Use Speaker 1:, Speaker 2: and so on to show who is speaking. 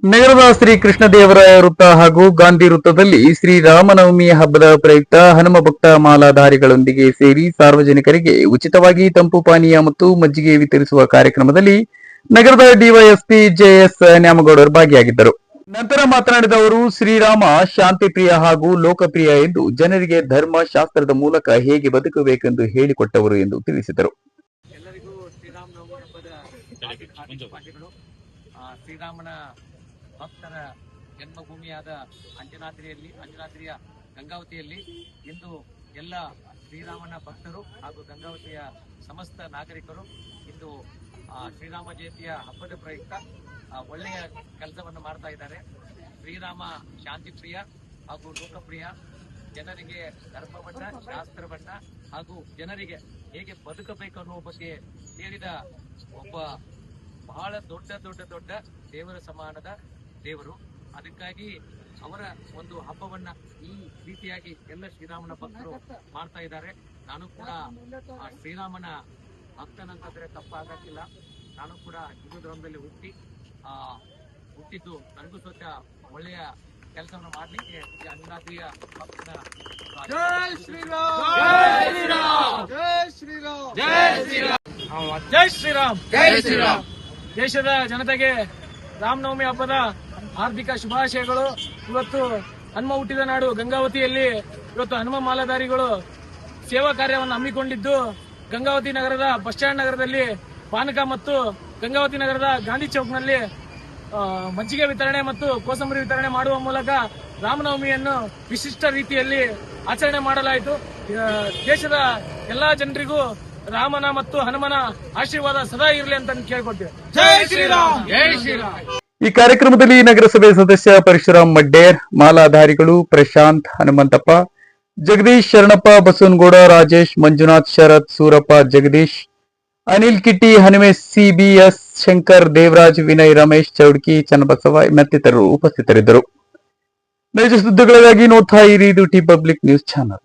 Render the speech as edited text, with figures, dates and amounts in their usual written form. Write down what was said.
Speaker 1: ನಗರದ ಶ್ರೀ ಕೃಷ್ಣದೇವರಾಯ ವೃತ್ತ ಹಾಗೂ ಗಾಂಧಿ ವೃತ್ತದಲ್ಲಿ ಶ್ರೀರಾಮನವಮಿ ಹಬ್ಬದ ಪ್ರಯುಕ್ತ ಹನುಮ ಭಕ್ತ ಮಾಲಾಧಾರಿಗಳೊಂದಿಗೆ ಸೇರಿ ಸಾರ್ವಜನಿಕರಿಗೆ ಉಚಿತವಾಗಿ ತಂಪು ಪಾನೀಯ ಮತ್ತು ಮಜ್ಜಿಗೆ ವಿತರಿಸುವ ಕಾರ್ಯಕ್ರಮದಲ್ಲಿ ನಗರದ ಡಿವೈಎಸ್ಪಿ ಜೆಎಸ್ ನ್ಯಾಮಗೌಡರು ಭಾಗಿಯಾಗಿದ್ದರು. ನಂತರ ಮಾತನಾಡಿದ ಅವರು, ಶ್ರೀರಾಮ ಶಾಂತಿಪ್ರಿಯ ಹಾಗೂ ಲೋಕಪ್ರಿಯ ಎಂದು ಜನರಿಗೆ ಧರ್ಮ ಶಾಸ್ತ್ರದ ಮೂಲಕ ಹೇಗೆ ಬದುಕಬೇಕೆಂದು ಹೇಳಿಕೊಟ್ಟವರು ಎಂದು ತಿಳಿಸಿದರು.
Speaker 2: ಎಲ್ಲರಿಗೂ ಶ್ರೀರಾಮನವಮಿ ಹಬ್ಬದ ಶುಭಾಶಯಗಳು. ಶ್ರೀರಾಮನ ಭಕ್ತರ ಜನ್ಮಭೂಮಿಯಾದ ಅಂಜನಾದ್ರಿಯ ಗಂಗಾವತಿಯಲ್ಲಿ ಇಂದು ಎಲ್ಲ ಶ್ರೀರಾಮನ ಭಕ್ತರು ಹಾಗೂ ಗಂಗಾವತಿಯ ಸಮಸ್ತ ನಾಗರಿಕರು ಇಂದು ಶ್ರೀರಾಮ ಜಯಂತಿಯ ಹಬ್ಬದ ಪ್ರಯುಕ್ತ ಒಳ್ಳೆಯ ಕೆಲಸವನ್ನು ಮಾಡ್ತಾ ಇದ್ದಾರೆ. ಶ್ರೀರಾಮ ಶಾಂತಿಪ್ರಿಯ ಹಾಗೂ ಲೋಕಪ್ರಿಯ, ಜನರಿಗೆ ಧರ್ಮವನ್ನ, ಶಾಸ್ತ್ರವನ್ನ ಹಾಗೂ ಜನರಿಗೆ ಹೇಗೆ ಬದುಕಬೇಕು ಅನ್ನುವ ಬಗ್ಗೆ ಹೇಳಿದ ಒಬ್ಬ ಬಹಳ ದೊಡ್ಡ ದೇವರ ಸಮಾನದ ದೇವರು. ಅದಕ್ಕಾಗಿ ಅವರ ಒಂದು ಹಬ್ಬವನ್ನ ಈ ರೀತಿಯಾಗಿ ಎಲ್ಲ ಶ್ರೀರಾಮನ ಭಕ್ತರು ಮಾಡ್ತಾ ಇದ್ದಾರೆ. ನಾನು ಕೂಡ ಶ್ರೀರಾಮನ ಭಕ್ತನಂತಂದ್ರೆ ತಪ್ಪಾಗಕ್ಕಿಲ್ಲ. ನಾನು ಕೂಡ ಹಿಂದೂ ಧರ್ಮದಲ್ಲಿ ಹುಟ್ಟಿದ್ದು ನನಗೂ ಸ್ವಲ್ಪ ಒಳ್ಳೆಯ ಕೆಲಸವನ್ನು ಮಾಡ್ಲಿಕ್ಕೆ ಅಂಜನಾದ್ರಿಯ ಭಕ್ತನ ಜೈ ಶ್ರೀರಾಮ್, ಜೈ ಶ್ರೀರಾಮ್, ಜೈ ಶ್ರೀರಾಮ್, ಜೈ ಶ್ರೀರಾಮ್, ಜೈ ಶ್ರೀರಾಮ್. ದೇಶದ ಜನತೆಗೆ ರಾಮನವಮಿ ಹಬ್ಬದ ಹಾರ್ದಿಕ ಶುಭಾಶಯಗಳು. ಇವತ್ತು ಹನುಮ ಹುಟ್ಟಿದ ನಾಡು ಗಂಗಾವತಿಯಲ್ಲಿ ಇವತ್ತು ಹನುಮ ಮಾಲಾಧಾರಿಗಳು ಸೇವಾ ಕಾರ್ಯವನ್ನು ಹಮ್ಮಿಕೊಂಡಿದ್ದು, ಗಂಗಾವತಿ ನಗರದ ಬಸ್ ಸ್ಟ್ಯಾಂಡ್ ನಗರದಲ್ಲಿ ಪಾನಕ ಮತ್ತು ಗಂಗಾವತಿ ನಗರದ ಗಾಂಧಿ ಚೌಕ್ನಲ್ಲಿ ಮಜ್ಜಿಗೆ ವಿತರಣೆ ಮತ್ತು ಕೋಸಂಬರಿ ವಿತರಣೆ ಮಾಡುವ ಮೂಲಕ ರಾಮನವಮಿಯನ್ನು ವಿಶಿಷ್ಟ ರೀತಿಯಲ್ಲಿ ಆಚರಣೆ ಮಾಡಲಾಯಿತು. ದೇಶದ ಎಲ್ಲಾ ಜನರಿಗೂ ರಾಮನ ಮತ್ತು ಹನುಮನ ಆಶೀರ್ವಾದ ಸದಾ ಇರಲಿ ಅಂತ ಕೇಳ್ಕೊಳ್ತೇವೆ. ಜೈ ಶ್ರೀರಾಮ್, ಜೈ ಶ್ರೀರಾಮ್.
Speaker 1: ಈ ಕಾರ್ಯಕ್ರಮದಲ್ಲಿ ನಗರಸಭೆ ಸದಸ್ಯ ಪರಶುರಾಮ್ ಮಡ್ಡೇರ್, ಮಾಲಾಧಾರಿಗಳು ಪ್ರಶಾಂತ್, ಹನುಮಂತಪ್ಪ, ಜಗದೀಶ್, ಶರಣಪ್ಪ, ಬಸವನಗೌಡ, ರಾಜೇಶ್, ಮಂಜುನಾಥ್, ಶರತ್, ಸೂರಪ್ಪ, ಜಗದೀಶ್, ಅನಿಲ್ ಕಿಟ್ಟಿ, ಹನುಮೇಶ್, ಸಿಬಿಎಸ್, ಶಂಕರ್, ದೇವರಾಜ್, ವಿನಯ್, ರಮೇಶ್, ಚೌಡ್ಕಿ, ಚನ್ನಬಸವ ಮತ್ತಿತರರು ಉಪಸ್ಥಿತರಿದ್ದರು. ನೈಜ ಸುದ್ದಿಗಳಿಗಾಗಿ ನೋಡ್ತಾ ಇರಿ ಇದು ಟಿ ಪಬ್ಲಿಕ್ ನ್ಯೂಸ್ ಚಾನಲ್.